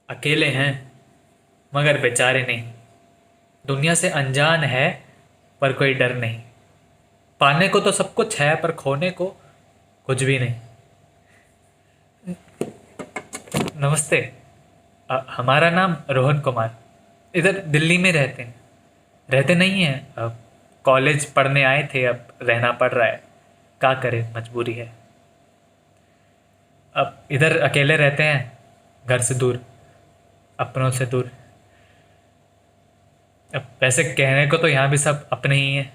अकेले हैं मगर बेचारे नहीं। दुनिया से अनजान है पर कोई डर नहीं। पाने को तो सब कुछ है पर खोने को कुछ भी नहीं। नमस्ते। हमारा नाम रोहन कुमार। इधर दिल्ली में रहते हैं। रहते नहीं हैं अब। कॉलेज पढ़ने आए थे, अब रहना पड़ रहा है। क्या करें, मजबूरी है। अब इधर अकेले रहते हैं, घर से दूर, अपनों से दूर। अब वैसे कहने को तो यहाँ भी सब अपने ही हैं।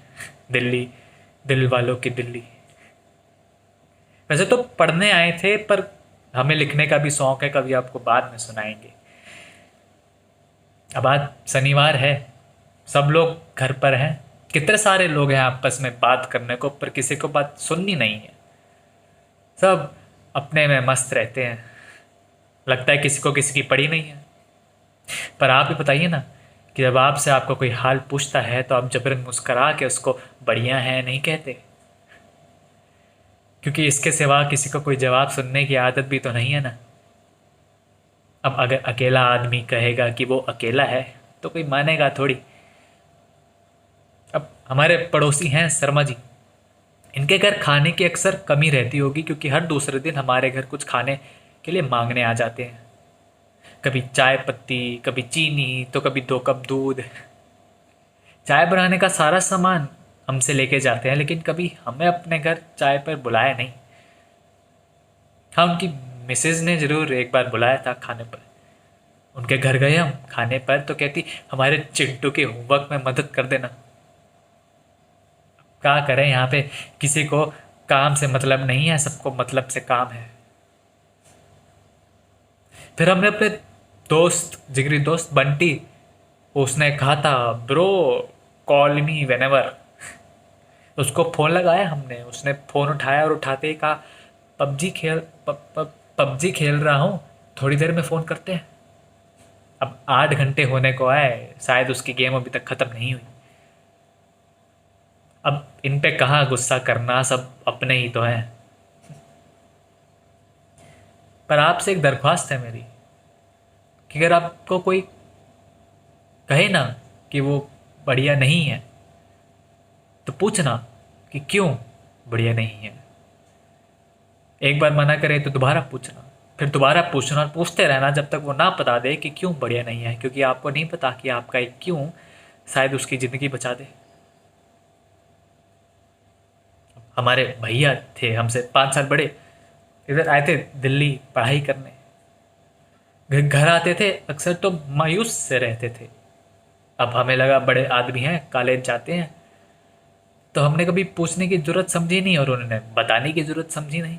दिल्ली, दिल वालों की दिल्ली। वैसे तो पढ़ने आए थे पर हमें लिखने का भी शौक है, कभी आपको बाद में सुनाएंगे। अब आज शनिवार है, सब लोग घर पर हैं। कितने सारे लोग हैं आपस में बात करने को, पर किसी को बात सुननी नहीं है। सब अपने में मस्त रहते हैं। लगता है किसी को किसी की पड़ी नहीं है। पर आप ही बताइए ना, कि जब आपसे आपको कोई हाल पूछता है तो आप जबरन मुस्करा के उसको बढ़िया है नहीं कहते। क्योंकि इसके सिवा किसी को कोई जवाब सुनने की आदत भी तो नहीं है ना। अब अगर अकेला आदमी कहेगा कि वो अकेला है तो कोई मानेगा थोड़ी। अब हमारे पड़ोसी हैं शर्मा जी। इनके घर खाने की अक्सर कमी रहती होगी, क्योंकि हर दूसरे दिन हमारे घर कुछ खाने के लिए मांगने आ जाते हैं। कभी चाय पत्ती, कभी चीनी, तो कभी 2 कप दूध। चाय बनाने का सारा सामान हमसे लेके जाते हैं, लेकिन कभी हमें अपने घर चाय पर बुलाया नहीं। हाँ, उनकी मिसेज ने ज़रूर एक बार बुलाया था खाने पर। उनके घर गए हम खाने पर, तो कहती हमारे चिंटू के होमवर्क में मदद कर देना। क्या करें, यहाँ पे किसी को काम से मतलब नहीं है, सबको मतलब से काम है। फिर हमने अपने दोस्त, जिगरी दोस्त बंटी, उसने कहा था ब्रो कॉल मी वेनेवर। उसको फ़ोन लगाया हमने, उसने फ़ोन उठाया और उठाते ही कहा पबजी खेल पबजी खेल रहा हूँ, थोड़ी देर में फ़ोन करते हैं। अब 8 घंटे होने को आए, शायद उसकी गेम अभी तक ख़त्म नहीं हुई। अब इन पे कहाँ गुस्सा करना, सब अपने ही तो हैं। पर आपसे एक दरख्वास्त है मेरी, कि अगर आपको कोई कहे ना कि वो बढ़िया नहीं है, तो पूछना कि क्यों बढ़िया नहीं है। एक बार मना करे तो दोबारा पूछना, फिर दोबारा पूछना, और पूछते रहना जब तक वो ना बता दे कि क्यों बढ़िया नहीं है। क्योंकि आपको नहीं पता कि आपका एक क्यों शायद उसकी ज़िंदगी बचा दे। हमारे भैया थे हमसे 5 साल बड़े, इधर आए थे दिल्ली पढ़ाई करने। घर आते थे अक्सर तो मायूस से रहते थे। अब हमें लगा बड़े आदमी हैं, कॉलेज जाते हैं, तो हमने कभी पूछने की ज़रूरत समझी नहीं और उन्होंने बताने की ज़रूरत समझी नहीं।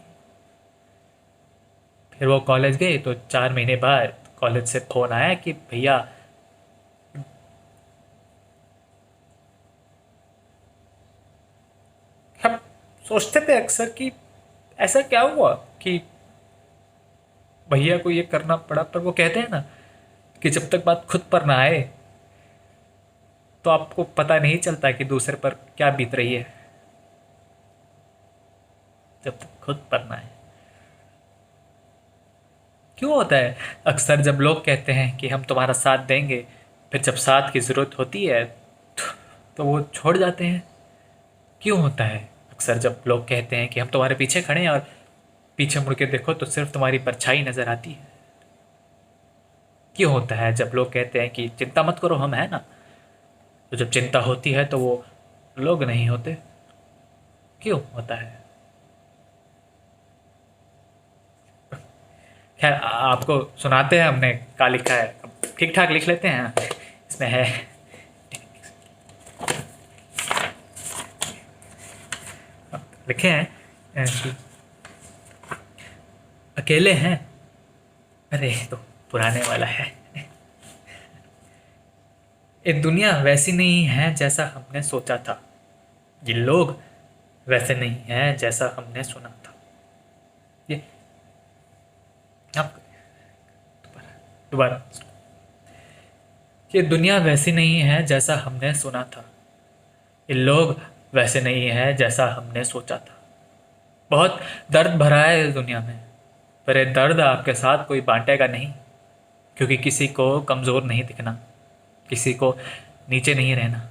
फिर वो कॉलेज गए तो 4 महीने बाद कॉलेज से फ़ोन आया कि भैया हम सोचते थे अक्सर कि ऐसा क्या हुआ कि भैया को ये करना पड़ा। पर वो कहते हैं ना कि जब तक बात खुद पर ना आए तो आपको पता नहीं चलता कि दूसरे पर क्या बीत रही है। जब तक खुद पर ना आए। क्यों होता है अक्सर जब लोग कहते हैं कि हम तुम्हारा साथ देंगे, फिर जब साथ की ज़रूरत होती है तो वो छोड़ जाते हैं। क्यों होता है अक्सर जब लोग कहते हैं कि हम तुम्हारे पीछे खड़े हैं, और पीछे मुड़ के देखो तो सिर्फ तुम्हारी परछाई नज़र आती है। क्यों होता है जब लोग कहते हैं कि चिंता मत करो हम हैं ना, तो जब चिंता होती है तो वो लोग नहीं होते। क्यों होता है? खैर आपको सुनाते हैं हमने क्या लिखा है, ठीक ठाक लिख लेते हैं। इसमें है लिखे हैं कि अकेले हैं, अरे ये तो पुराने वाला है। ये दुनिया वैसी नहीं है जैसा हमने सोचा था, ये लोग वैसे नहीं हैं जैसा हमने सुना था। ये आप दोबारा, ये दुनिया वैसी नहीं है जैसा हमने सुना था, ये लोग वैसे नहीं हैं जैसा हमने सोचा था। बहुत दर्द भरा है इस दुनिया में, पर ये दर्द आपके साथ कोई बांटेगा नहीं। क्योंकि किसी को कमज़ोर नहीं दिखना, किसी को नीचे नहीं रहना।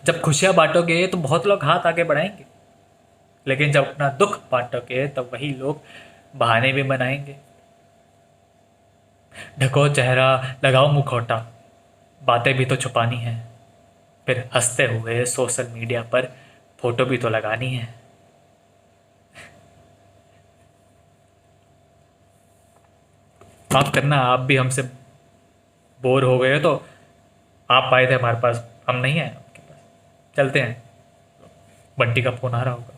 जब खुशियाँ बांटोगे तो बहुत लोग हाथ आगे बढ़ाएंगे, लेकिन जब अपना दुख बांटोगे तब वही लोग बहाने भी बनाएंगे। ढको चेहरा, लगाओ मुखौटा, बातें भी तो छुपानी है, फिर हंसते हुए सोशल मीडिया पर फोटो भी तो लगानी है। माफ करना, आप भी हमसे बोर हो गए हो तो आप आए थे हमारे पास, हम नहीं आए आपके पास। चलते हैं, बंटी का फोन आ रहा होगा।